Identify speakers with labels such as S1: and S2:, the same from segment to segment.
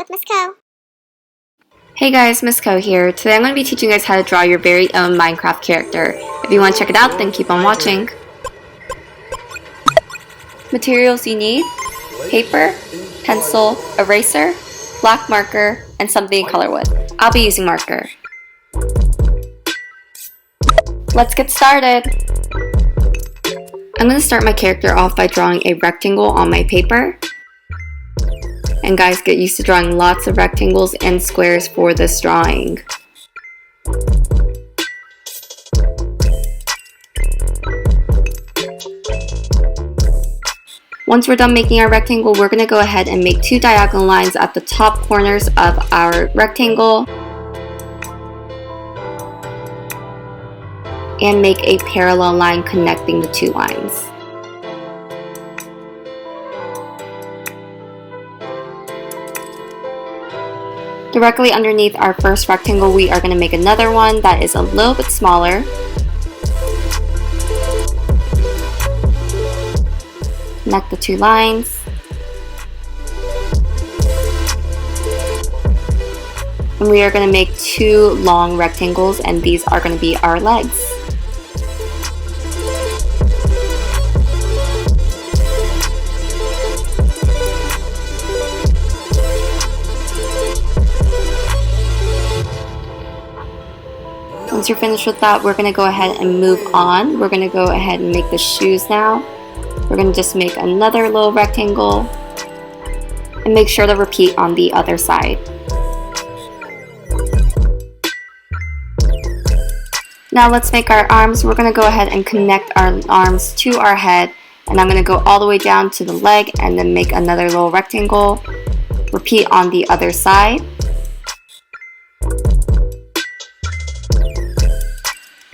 S1: with Miss Co.
S2: Hey guys, Miss Co here. Today I'm going to be teaching you guys how to draw your very own Minecraft character. If you want to check it out, then keep on watching. Materials you need: paper, pencil, eraser, black marker, and something to color with. I'll be using marker. Let's get started! I'm going to start my character off by drawing a rectangle on my paper. And guys, get used to drawing lots of rectangles and squares for this drawing. Once we're done making our rectangle, we're going to go ahead and make two diagonal lines at the top corners of our rectangle. And make a parallel line connecting the two lines. Directly underneath our first rectangle, we are going to make another one that is a little bit smaller. Connect the two lines. And we are going to make two long rectangles, and these are going to be our legs. Once you're finished with that, we're going to go ahead and move on. We're going to go ahead and make the shoes now. We're going to just make another little rectangle and make sure to repeat on the other side. Now let's make our arms. We're going to go ahead and connect our arms to our head, and I'm going to go all the way down to the leg and then make another little rectangle. Repeat on the other side.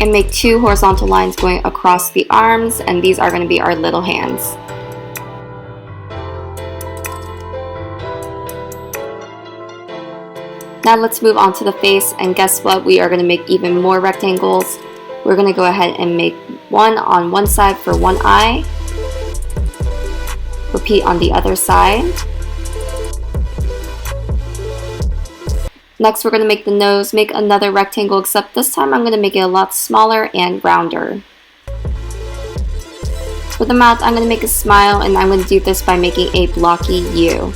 S2: And make two horizontal lines going across the arms, and these are going to be our little hands. Now let's move on to the face, and guess what? We are going to make even more rectangles. We're going to go ahead and make one on one side for one eye. Repeat on the other side. Next, we're going to make the nose, make another rectangle, except this time I'm going to make it a lot smaller and rounder. For the mouth, I'm going to make a smile, and I'm going to do this by making a blocky U.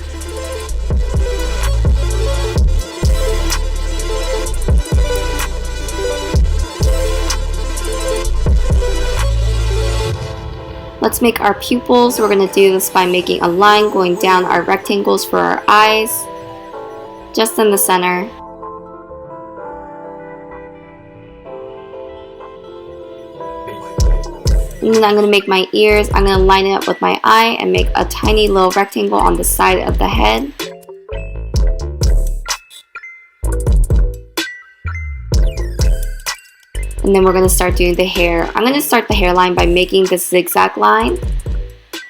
S2: Let's make our pupils. We're going to do this by making a line going down our rectangles for our eyes, just in the center. And then I'm going to make my ears. I'm going to line it up with my eye and make a tiny little rectangle on the side of the head. And then we're going to start doing the hair. I'm going to start the hairline by making this zigzag line,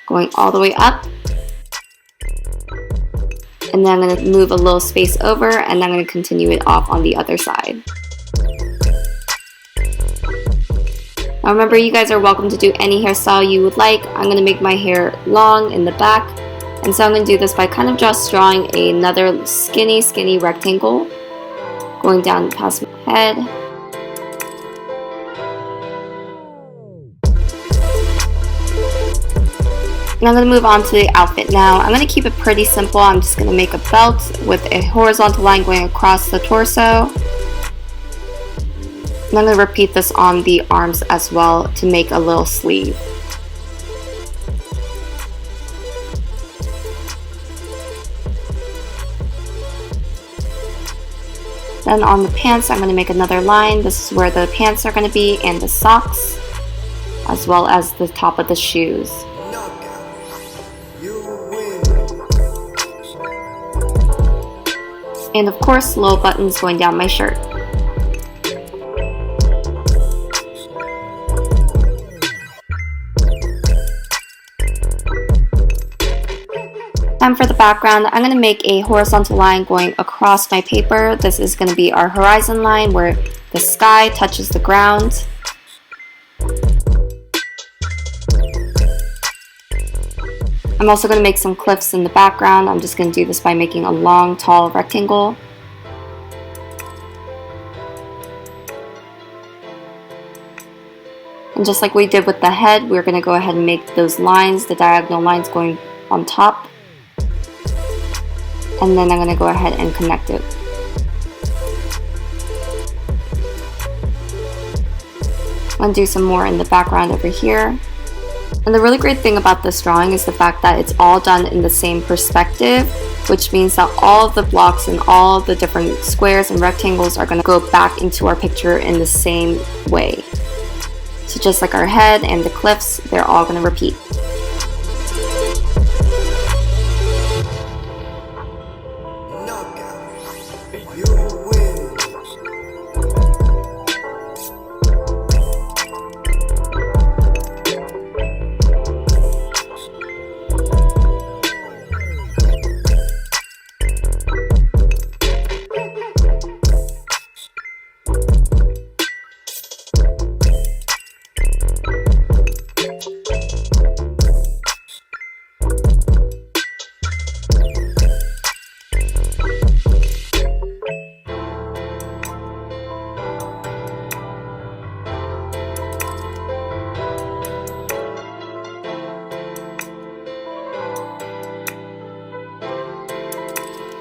S2: going all the way up. And then I'm going to move a little space over, and I'm going to continue it off on the other side. Now remember, you guys are welcome to do any hairstyle you would like. I'm going to make my hair long in the back, and so I'm going to do this by kind of just drawing another skinny rectangle going down past my head. And I'm going to move on to the outfit now. I'm going to keep it pretty simple. I'm just going to make a belt with a horizontal line going across the torso. And I'm going to repeat this on the arms as well to make a little sleeve. Then on the pants, I'm going to make another line. This is where the pants are going to be, and the socks, as well as the top of the shoes. And of course, little buttons going down my shirt. Time for the background. I'm going to make a horizontal line going across my paper. This is going to be our horizon line where the sky touches the ground. I'm also going to make some cliffs in the background. I'm just going to do this by making a long, tall rectangle. And just like we did with the head, we're going to go ahead and make those lines, the diagonal lines going on top. And then I'm going to go ahead and connect it. I'm going to do some more in the background over here. And the really great thing about this drawing is the fact that it's all done in the same perspective, which means that all of the blocks and all the different squares and rectangles are going to go back into our picture in the same way. So just like our head and the cliffs, they're all going to repeat.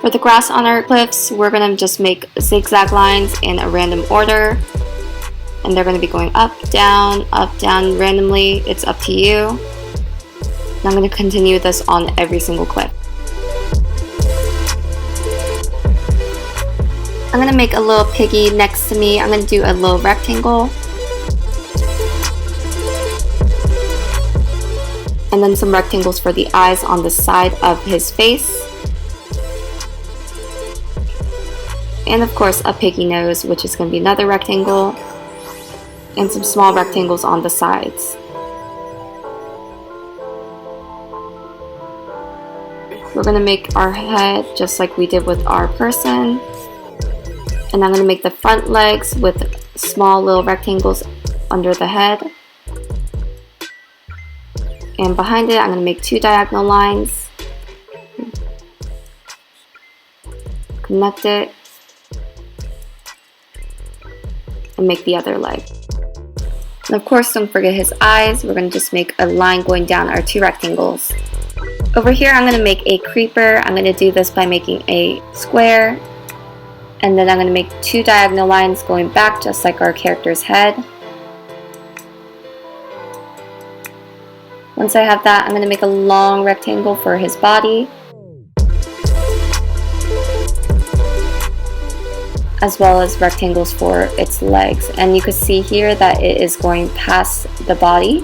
S2: For the grass on our cliffs, we're going to just make zigzag lines in a random order. And they're going to be going up, down, randomly. It's up to you. And I'm going to continue this on every single cliff. I'm going to make a little piggy next to me. I'm going to do a little rectangle. And then some rectangles for the eyes on the side of his face. And of course a piggy nose, which is going to be another rectangle, and some small rectangles on the sides. We're going to make our head just like we did with our person, and I'm going to make the front legs with small little rectangles under the head, and behind it I'm going to make two diagonal lines, connect it, and make the other leg. And of course, don't forget his eyes. We're going to just make a line going down our two rectangles. Over here, I'm going to make a creeper. I'm going to do this by making a square. And then I'm going to make two diagonal lines going back, just like our character's head. Once I have that, I'm going to make a long rectangle for his body, as well as rectangles for its legs. And you can see here that it is going past the body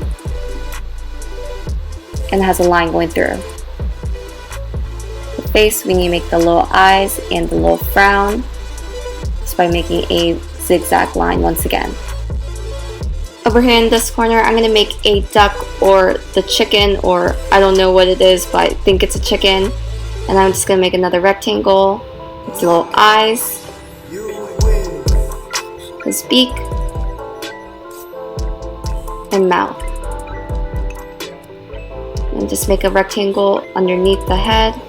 S2: and has a line going through. The face, we need to make the little eyes and the little frown just by making a zigzag line once again. Over here in this corner, I'm going to make a duck or the chicken, or I don't know what it is, but I think it's a chicken. And I'm just going to make another rectangle, its little eyes, his beak, and mouth. And just make a rectangle underneath the head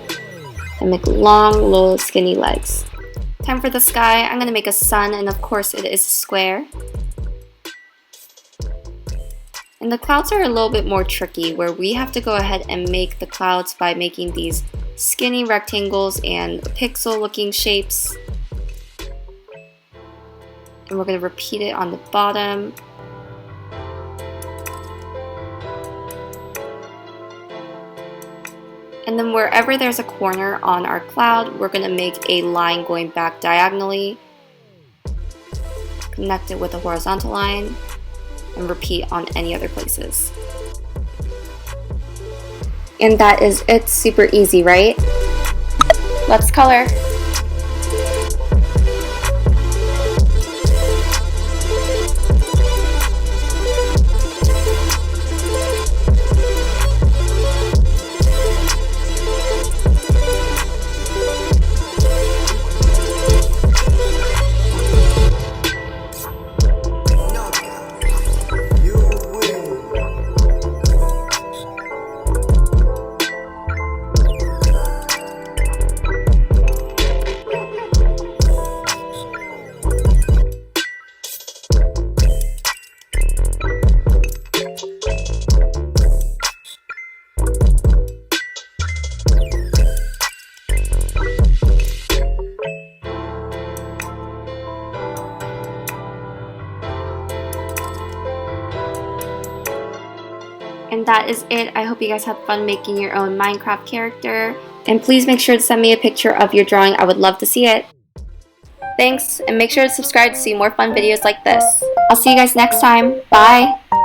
S2: and make long, little skinny legs. Time for the sky. I'm going to make a sun, and of course it is a square. And the clouds are a little bit more tricky, where we have to go ahead and make the clouds by making these skinny rectangles and pixel looking shapes. And we're going to repeat it on the bottom. And then wherever there's a corner on our cloud, we're going to make a line going back diagonally, connect it with a horizontal line, and repeat on any other places. And that is it. Super easy, right? Let's color. And that is it. I hope you guys had fun making your own Minecraft character. And please make sure to send me a picture of your drawing. I would love to see it. Thanks, and make sure to subscribe to see more fun videos like this. I'll see you guys next time. Bye!